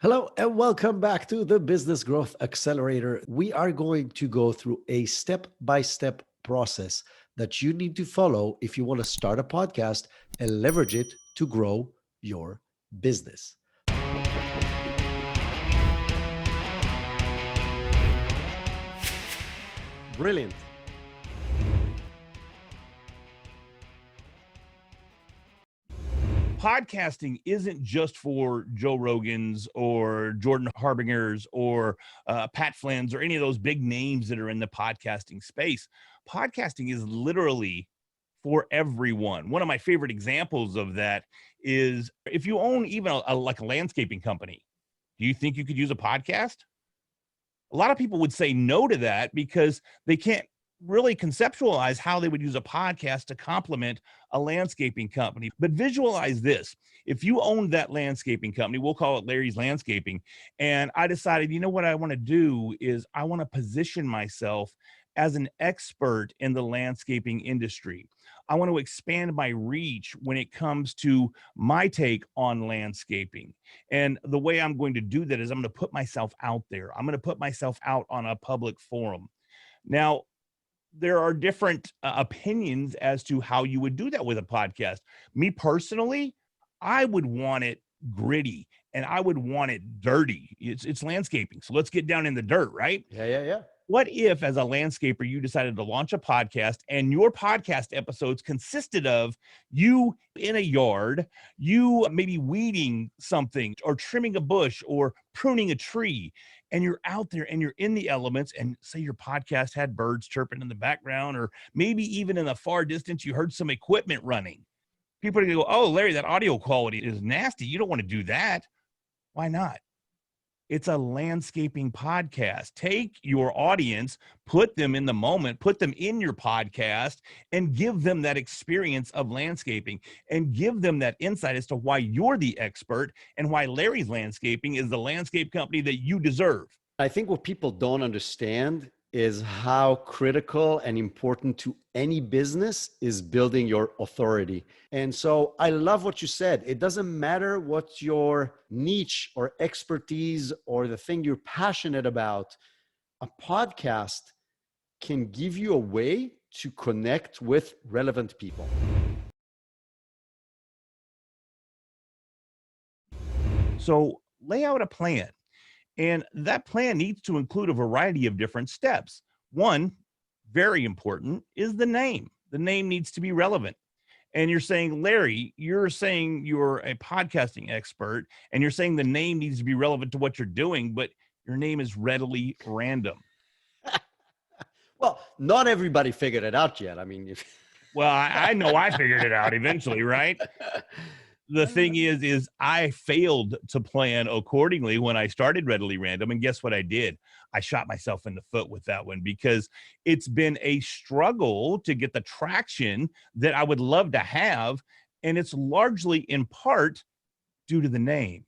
Hello and welcome back to the Business Growth Accelerator. We are going to go through a step-by-step process that you need to follow if you want to start a podcast and leverage it to grow your business. Brilliant. Podcasting isn't just for Joe Rogans or Jordan Harbingers or Pat Flynn's or any of those big names that are in the podcasting space. Podcasting is literally for everyone. One of my favorite examples of that is if you own even a landscaping company, do you think you could use a podcast? A lot of people would say no to that because they can't really conceptualize how they would use a podcast to complement a landscaping company. But visualize this. If you owned that landscaping company, we'll call it Larry's Landscaping, and I decided, you know what I want to do is I want to position myself as an expert in the landscaping industry. I want to expand my reach when it comes to my take on landscaping. And the way I'm going to do that is I'm going to put myself out there. I'm going to put myself out on a public forum. Now, there are different opinions as to how you would do that with a podcast. Me personally, I would want it gritty and I would want it dirty. It's landscaping. So let's get down in the dirt, right? Yeah. What if, as a landscaper, you decided to launch a podcast and your podcast episodes consisted of you in a yard, you maybe weeding something or trimming a bush or pruning a tree, and you're out there and you're in the elements, and say your podcast had birds chirping in the background, or maybe even in the far distance, you heard some equipment running. People are going to go, oh, Larry, that audio quality is nasty. You don't want to do that. Why not? It's a landscaping podcast. Take your audience, put them in the moment, put them in your podcast, and give them that experience of landscaping and give them that insight as to why you're the expert and why Larry's Landscaping is the landscape company that you deserve. I think what people don't understand is how critical and important to any business is building your authority. And so I love what you said. It doesn't matter what your niche or expertise or the thing you're passionate about. A podcast can give you a way to connect with relevant people. So lay out a plan. And that plan needs to include a variety of different steps. One, very important, is the name. The name needs to be relevant. And you're saying, Larry, you're saying you're a podcasting expert, and you're saying the name needs to be relevant to what you're doing, but your name is readily random. Well, not everybody figured it out yet. I mean, Well, I know I figured it out eventually, right? The thing is I failed to plan accordingly when I started Readily Random. And guess what I did? I shot myself in the foot with that one because it's been a struggle to get the traction that I would love to have. And it's largely in part due to the name.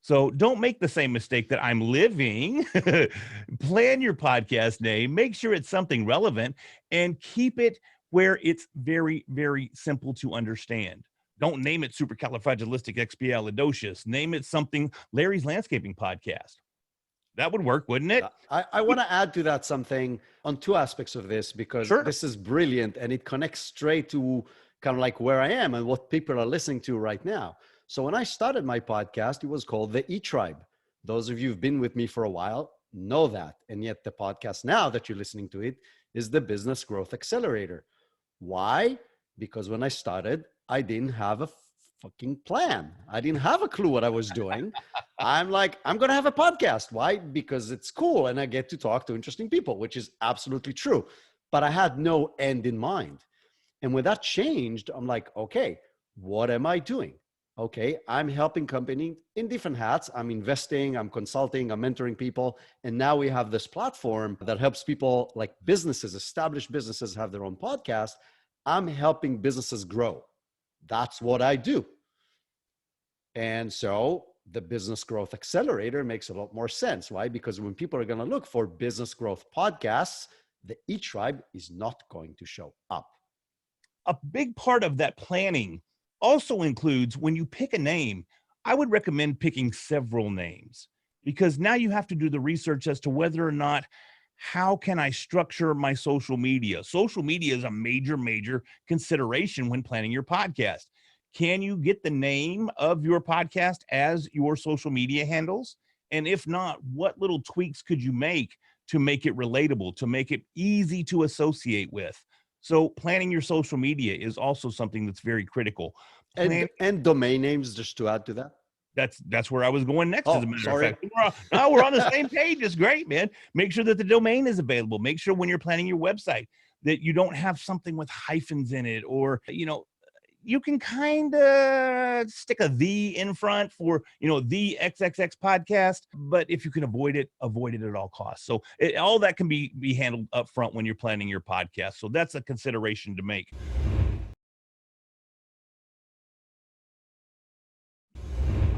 So don't make the same mistake that I'm living. Plan your podcast name, make sure it's something relevant, and keep it where it's very, very simple to understand. Don't name it Supercalifragilisticexpialidocious. Name it something Larry's Landscaping Podcast. That would work, wouldn't it? I want to add to that something on two aspects of this, because This is brilliant and it connects straight to kind of like where I am and what people are listening to right now. So when I started my podcast, it was called the E-Tribe. Those of you who've been with me for a while know that. And yet the podcast now that you're listening to it is the Business Growth Accelerator. Why? Because when I started, I didn't have a fucking plan. I didn't have a clue what I was doing. I'm like, I'm going to have a podcast. Why? Because it's cool and I get to talk to interesting people, which is absolutely true. But I had no end in mind. And when that changed, I'm like, okay, what am I doing? Okay, I'm helping companies in different hats. I'm investing, I'm consulting, I'm mentoring people. And now we have this platform that helps people like businesses, established businesses have their own podcast. I'm helping businesses grow. That's what I do. And so the Business Growth Accelerator makes a lot more sense. Why? Because when people are going to look for business growth podcasts, the E-Tribe is not going to show up. A big part of that planning also includes when you pick a name, I would recommend picking several names, because now you have to do the research as to whether or not, how can I structure my social media? Social media is a major, major consideration when planning your podcast. Can you get the name of your podcast as your social media handles? And if not, what little tweaks could you make to make it relatable, to make it easy to associate with? So planning your social media is also something that's very critical. Plan And domain names, just to add to that. That's where I was going next, as a Oh, matter of sorry. fact. We're on the same page. It's great, man. Make sure that the domain is available. Make sure when you're planning your website that you don't have something with hyphens in it, or, you can kind of stick a "the" in front for, the XXX podcast. But if you can avoid it at all costs. So all that can be handled up front when you're planning your podcast. So that's a consideration to make.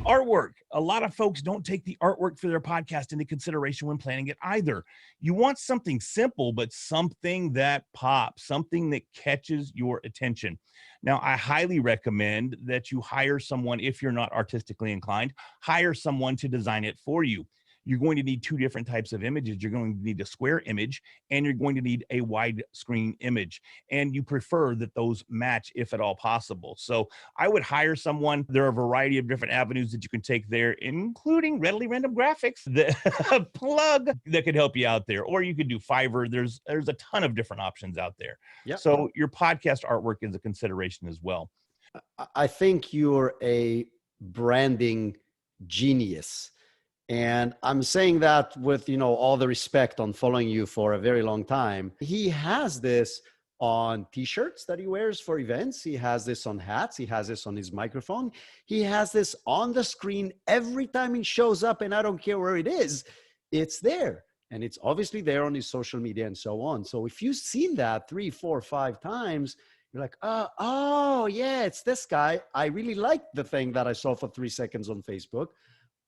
Artwork. A lot of folks don't take the artwork for their podcast into consideration when planning it either. You want something simple, but something that pops, something that catches your attention. Now, I highly recommend that you hire someone, if you're not artistically inclined, hire someone to design it for you. You're going to need two different types of images. You're going to need a square image, and you're going to need a wide screen image. And you prefer that those match if at all possible. So I would hire someone. There are a variety of different avenues that you can take there, including Readily Random Graphics, the plug that could help you out there. Or you could do Fiverr. There's a ton of different options out there. Yeah. So your podcast artwork is a consideration as well. I think you're a branding genius. And I'm saying that with, all the respect, on following you for a very long time. He has this on t-shirts that he wears for events. He has this on hats. He has this on his microphone. He has this on the screen every time he shows up, and I don't care where it is, it's there. And it's obviously there on his social media and so on. So if you've seen that 3, 4, 5 times, you're like, oh yeah, it's this guy. I really liked the thing that I saw for 3 seconds on Facebook.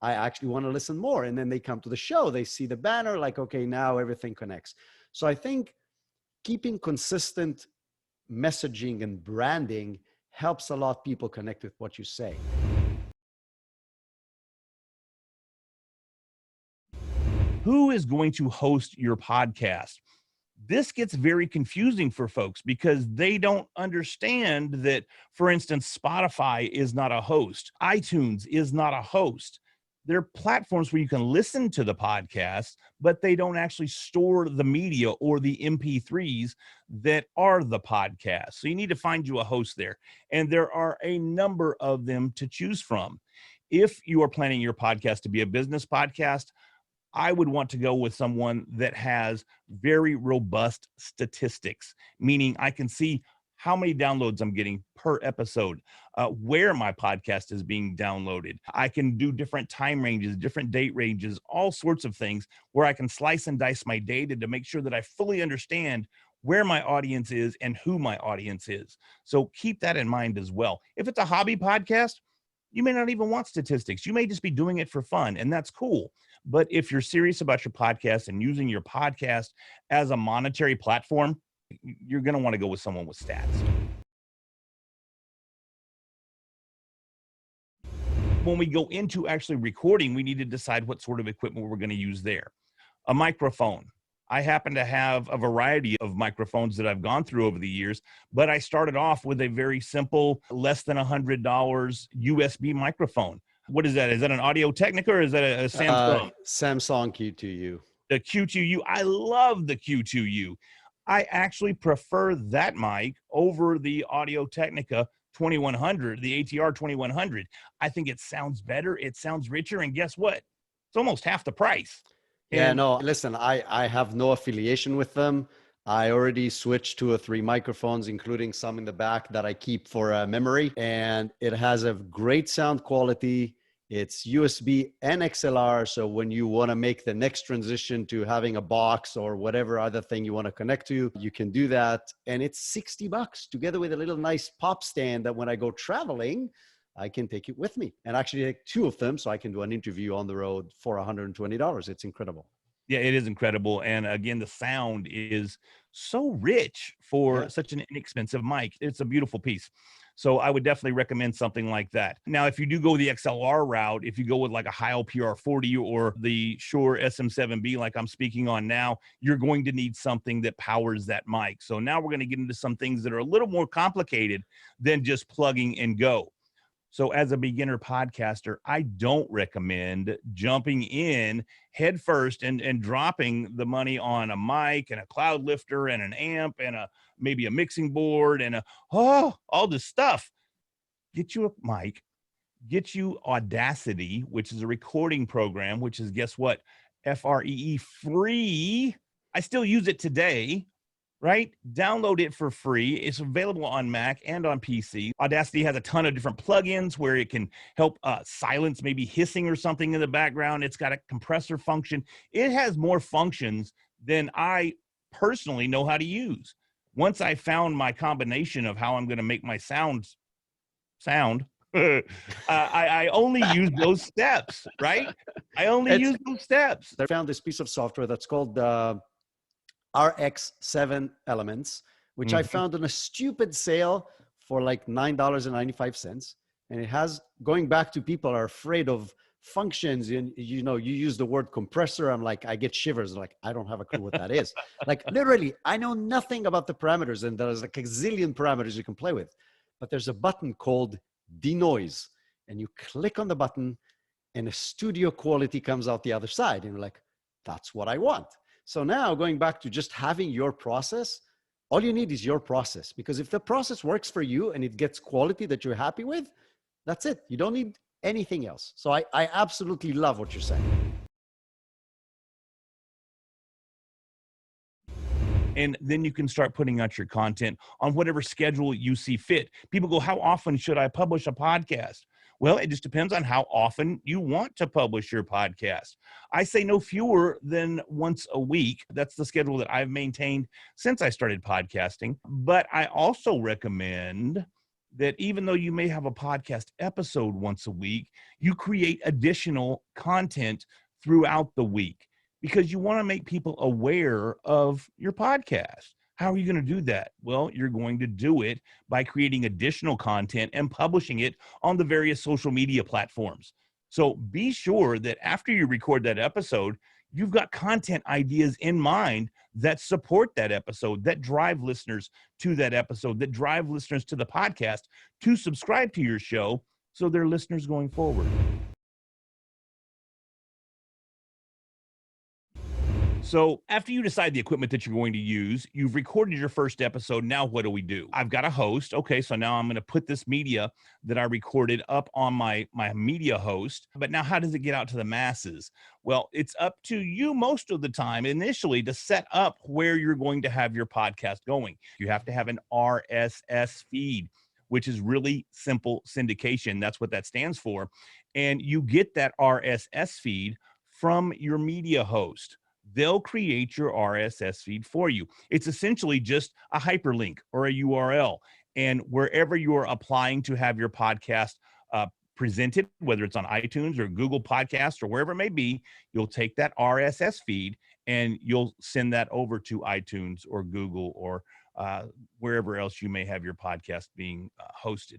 I actually want to listen more. And then they come to the show, they see the banner, like, okay, now everything connects. So I think keeping consistent messaging and branding helps a lot people connect with what you say. Who is going to host your podcast? This gets very confusing for folks because they don't understand that, for instance, Spotify is not a host. iTunes is not a host. They're platforms where you can listen to the podcast, but they don't actually store the media or the MP3s that are the podcast. So you need to find you a host there. And there are a number of them to choose from. If you are planning your podcast to be a business podcast, I would want to go with someone that has very robust statistics, meaning I can see how many downloads I'm getting per episode, where my podcast is being downloaded. I can do different time ranges, different date ranges, all sorts of things where I can slice and dice my data to make sure that I fully understand where my audience is and who my audience is. So keep that in mind as well. If it's a hobby podcast, you may not even want statistics. You may just be doing it for fun, and that's cool. But if you're serious about your podcast and using your podcast as a monetary platform, you're going to want to go with someone with stats. When we go into actually recording, we need to decide what sort of equipment we're going to use there. A microphone. I happen to have a variety of microphones that I've gone through over the years, but I started off with a very simple, less than $100 USB microphone. What is that? Is that an Audio Technica, or is that a Samsung? Samsung Q2U. The Q2U. I love the Q2U. I actually prefer that mic over the Audio Technica 2100, the ATR 2100. I think it sounds better. It sounds richer. And guess what? It's almost half the price. Yeah, no, listen, I have no affiliation with them. I already switched 2 or 3 microphones, including some in the back that I keep for memory. And it has a great sound quality. It's USB and XLR. So when you want to make the next transition to having a box or whatever other thing you want to connect to, you can do that. And it's $60 together with a little nice pop stand that when I go traveling, I can take it with me, and actually take 2 of them so I can do an interview on the road for $120. It's incredible. Yeah, it is incredible. And again, the sound is so rich for such an inexpensive mic. It's a beautiful piece. So I would definitely recommend something like that. Now, if you do go the XLR route, if you go with like a Heil PR40 or the Shure SM7B, like I'm speaking on now, you're going to need something that powers that mic. So now we're going to get into some things that are a little more complicated than just plugging and go. So as a beginner podcaster, I don't recommend jumping in head first and dropping the money on a mic and a cloud lifter and an amp and maybe a mixing board and all this stuff. Get you a mic, get you Audacity, which is a recording program, which is, guess what? FREE, free. I still use it today. Right? Download it for free. It's available on Mac and on PC. Audacity has a ton of different plugins where it can help silence maybe hissing or something in the background. It's got a compressor function. It has more functions than I personally know how to use. Once I found my combination of how I'm going to make my sound, I only use those steps, right? I only use those steps. I found this piece of software that's called RX7 Elements, which I found on a stupid sale for like $9.95. And it has, going back to people are afraid of functions, and you know, you use the word compressor. I'm like, I get shivers. Like, I don't have a clue what that is. Like, literally, I know nothing about the parameters, and there's like a zillion parameters you can play with. But there's a button called denoise, and you click on the button and a studio quality comes out the other side. And you're like, that's what I want. So now going back to just having your process, all you need is your process, because if the process works for you and it gets quality that you're happy with, that's it. You don't need anything else. So I absolutely love what you're saying. And then you can start putting out your content on whatever schedule you see fit. People go, how often should I publish a podcast? Well, it just depends on how often you want to publish your podcast. I say no fewer than once a week. That's the schedule that I've maintained since I started podcasting. But I also recommend that even though you may have a podcast episode once a week, you create additional content throughout the week, because you want to make people aware of your podcast. How are you going to do that? Well, you're going to do it by creating additional content and publishing it on the various social media platforms. So be sure that after you record that episode, you've got content ideas in mind that support that episode, that drive listeners to that episode, that drive listeners to the podcast to subscribe to your show so they're listeners going forward. So after you decide the equipment that you're going to use, you've recorded your first episode. Now what do we do? I've got a host. Okay, so now I'm going to put this media that I recorded up on my media host. But now how does it get out to the masses? Well, it's up to you most of the time initially to set up where you're going to have your podcast going. You have to have an RSS feed, which is really simple syndication. That's what that stands for. And you get that RSS feed from your media host. They'll create your RSS feed for you. It's essentially just a hyperlink or a URL. And wherever you're applying to have your podcast presented, whether it's on iTunes or Google Podcasts or wherever it may be, you'll take that RSS feed and you'll send that over to iTunes or Google or wherever else you may have your podcast being hosted.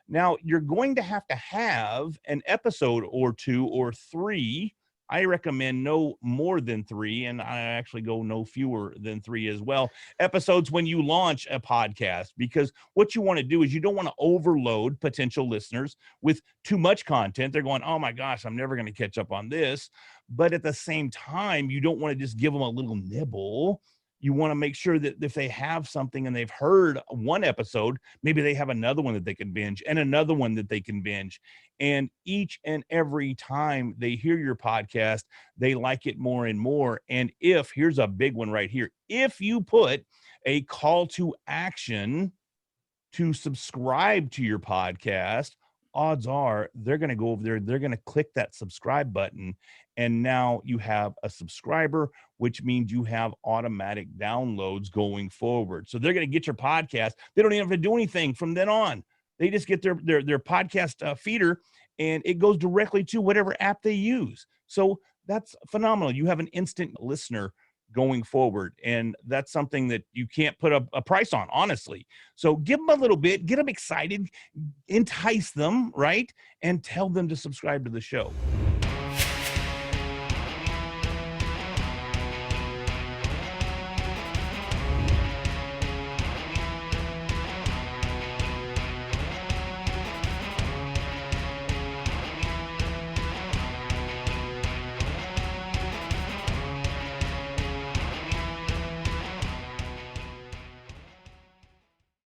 Now, you're going to have an episode or two or three. I recommend no more than 3, and I actually go no fewer than 3 as well, episodes when you launch a podcast, because what you want to do is you don't want to overload potential listeners with too much content. They're going, oh my gosh, I'm never going to catch up on this. But at the same time, you don't want to just give them a little nibble. You want to make sure that if they have something and they've heard one episode, maybe they have another one that they can binge and another one that they can binge. And each and every time they hear your podcast, they like it more and more. And here's a big one right here, if you put a call to action to subscribe to your podcast, odds are they're going to go over there, they're going to click that subscribe button, and now you have a subscriber, which means you have automatic downloads going forward. So they're going to get your podcast. They don't even have to do anything from then on. They just get their podcast feeder, and it goes directly to whatever app they use. So that's phenomenal. You have an instant listener going forward. And that's something that you can't put a price on, honestly. So give them a little bit, get them excited, entice them, right? And tell them to subscribe to the show.